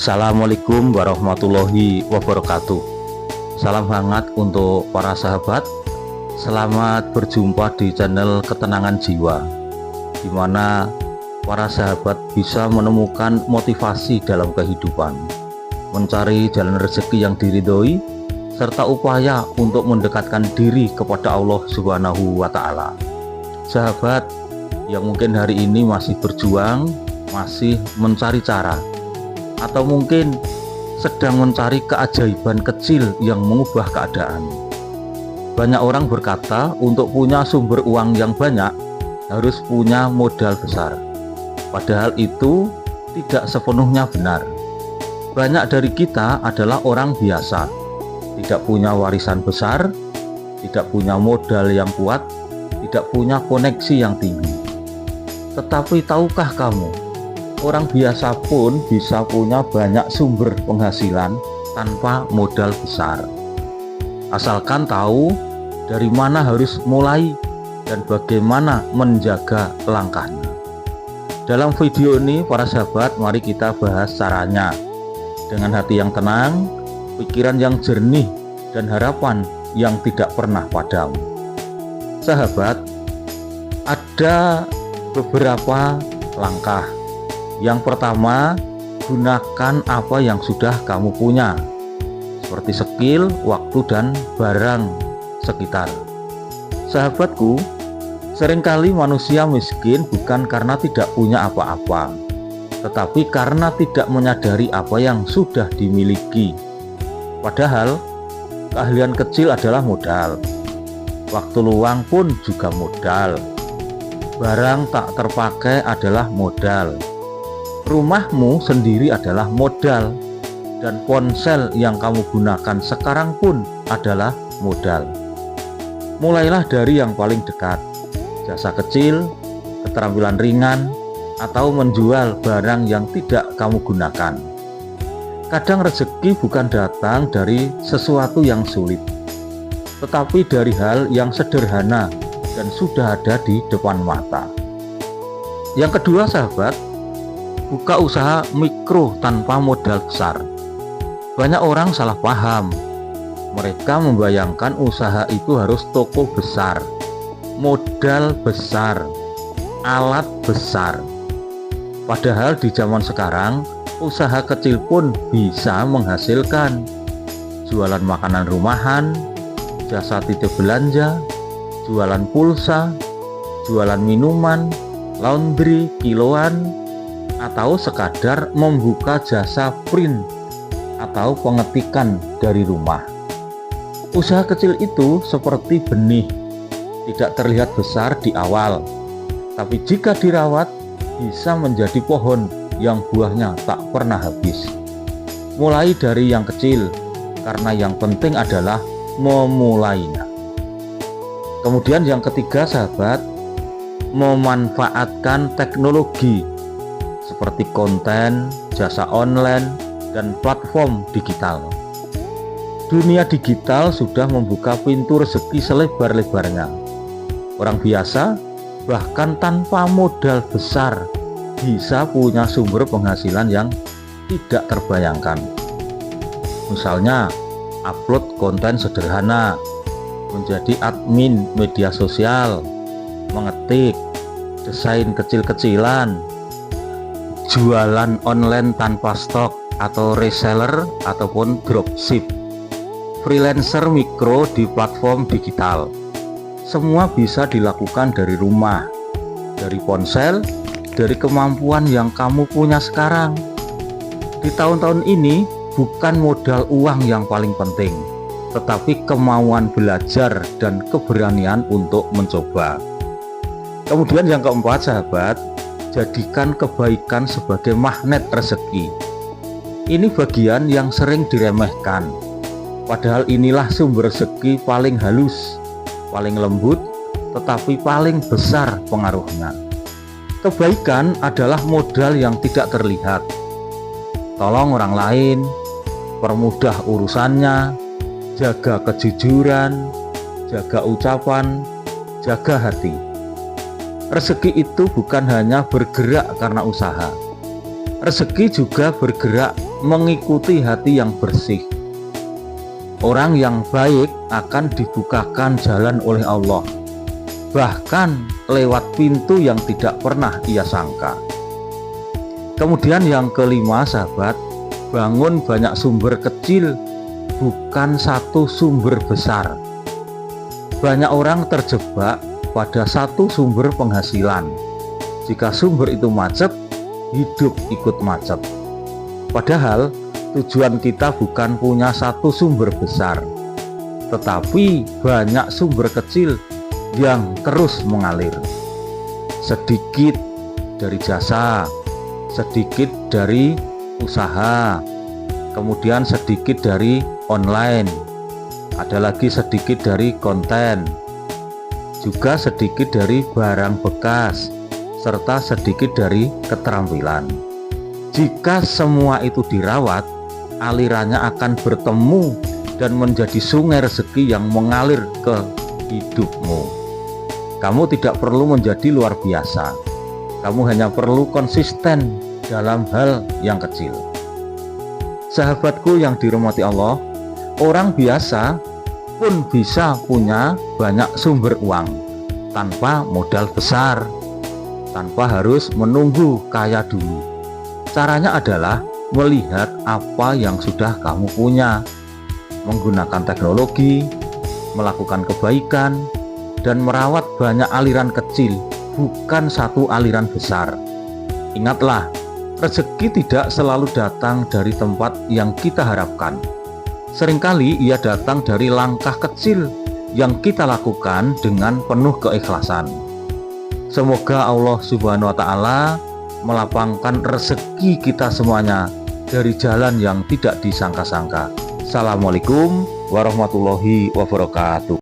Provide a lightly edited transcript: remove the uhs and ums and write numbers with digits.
Assalamualaikum warahmatullahi wabarakatuh. Salam hangat untuk para sahabat. Selamat berjumpa di channel Ketenangan Jiwa, di mana para sahabat bisa menemukan motivasi dalam kehidupan, mencari jalan rezeki yang diridhoi, serta upaya untuk mendekatkan diri kepada Allah Subhanahu wa Ta'ala. Sahabat yang mungkin hari ini masih berjuang, masih mencari cara, atau mungkin sedang mencari keajaiban kecil yang mengubah keadaan. Banyak orang berkata untuk punya sumber uang yang banyak harus punya modal besar. Padahal itu tidak sepenuhnya benar. Banyak dari kita adalah orang biasa, tidak punya warisan besar, tidak punya modal yang kuat, tidak punya koneksi yang tinggi. Tetapi tahukah kamu, orang biasa pun bisa punya banyak sumber penghasilan tanpa modal besar. Asalkan tahu dari mana harus mulai dan bagaimana menjaga langkahnya. Dalam video ini para sahabat, mari kita bahas caranya. Dengan hati yang tenang, pikiran yang jernih, dan harapan yang tidak pernah padam. Sahabat, ada beberapa langkah. Yang pertama, gunakan apa yang sudah kamu punya, seperti skill, waktu, dan barang sekitar. Sahabatku, seringkali manusia miskin bukan karena tidak punya apa-apa, tetapi karena tidak menyadari apa yang sudah dimiliki. Padahal, keahlian kecil adalah modal. Waktu luang pun juga modal. Barang tak terpakai adalah modal. Rumahmu sendiri adalah modal, dan ponsel yang kamu gunakan sekarang pun adalah modal. Mulailah dari yang paling dekat, jasa kecil, keterampilan ringan, atau menjual barang yang tidak kamu gunakan. Kadang rezeki bukan datang dari sesuatu yang sulit, tetapi dari hal yang sederhana dan sudah ada di depan mata. Yang kedua sahabat, buka usaha mikro tanpa modal besar. Banyak orang salah paham. Mereka membayangkan usaha itu harus toko besar, modal besar, alat besar. Padahal di zaman sekarang, usaha kecil pun bisa menghasilkan. Jualan makanan rumahan, jasa titip belanja, jualan pulsa, jualan minuman, laundry kiloan, atau sekadar membuka jasa print atau pengetikan dari rumah. Usaha kecil itu seperti benih, tidak terlihat besar di awal, tapi jika dirawat bisa menjadi pohon yang buahnya tak pernah habis. Mulai dari yang kecil, karena yang penting adalah memulainya. Kemudian yang ketiga sahabat, memanfaatkan teknologi seperti konten, jasa online, dan platform digital. Dunia digital sudah membuka pintu rezeki selebar-lebarnya. Orang biasa, bahkan tanpa modal besar, bisa punya sumber penghasilan yang tidak terbayangkan. Misalnya, upload konten sederhana, menjadi admin media sosial, mengetik, desain kecil-kecilan, jualan online tanpa stok atau reseller ataupun dropship, freelancer mikro di platform digital. Semua bisa dilakukan dari rumah, dari ponsel, dari kemampuan yang kamu punya sekarang. Di tahun-tahun ini bukan modal uang yang paling penting, tetapi kemauan belajar dan keberanian untuk mencoba. Kemudian yang keempat sahabat, jadikan kebaikan sebagai magnet rezeki. Ini bagian yang sering diremehkan, padahal inilah sumber rezeki paling halus, paling lembut, tetapi paling besar pengaruhnya. Kebaikan adalah modal yang tidak terlihat. Tolong orang lain, permudah urusannya, jaga kejujuran, jaga ucapan, jaga hati. Rezeki itu bukan hanya bergerak karena usaha. Rezeki juga bergerak mengikuti hati yang bersih. Orang yang baik akan dibukakan jalan oleh Allah, bahkan lewat pintu yang tidak pernah ia sangka. Kemudian yang kelima, sahabat, bangun banyak sumber kecil, bukan satu sumber besar. Banyak orang terjebak pada satu sumber penghasilan. Jika sumber itu macet, hidup ikut macet. Padahal tujuan kita bukan punya satu sumber besar, tetapi banyak sumber kecil yang terus mengalir. Sedikit dari jasa, sedikit dari usaha, kemudian sedikit dari online, ada lagi sedikit dari konten, juga sedikit dari barang bekas, serta sedikit dari keterampilan. Jika semua itu dirawat, alirannya akan bertemu dan menjadi sungai rezeki yang mengalir ke hidupmu. Kamu tidak perlu menjadi luar biasa, kamu hanya perlu konsisten dalam hal yang kecil. Sahabatku yang dirahmati Allah, orang biasa pun bisa punya banyak sumber uang tanpa modal besar, tanpa harus menunggu kaya dulu. Caranya adalah melihat apa yang sudah kamu punya, menggunakan teknologi, melakukan kebaikan, dan merawat banyak aliran kecil, bukan satu aliran besar. Ingatlah, rezeki tidak selalu datang dari tempat yang kita harapkan. Seringkali ia datang dari langkah kecil yang kita lakukan dengan penuh keikhlasan. Semoga Allah Subhanahu wa Ta'ala melapangkan rezeki kita semuanya dari jalan yang tidak disangka-sangka. Assalamualaikum warahmatullahi wabarakatuh.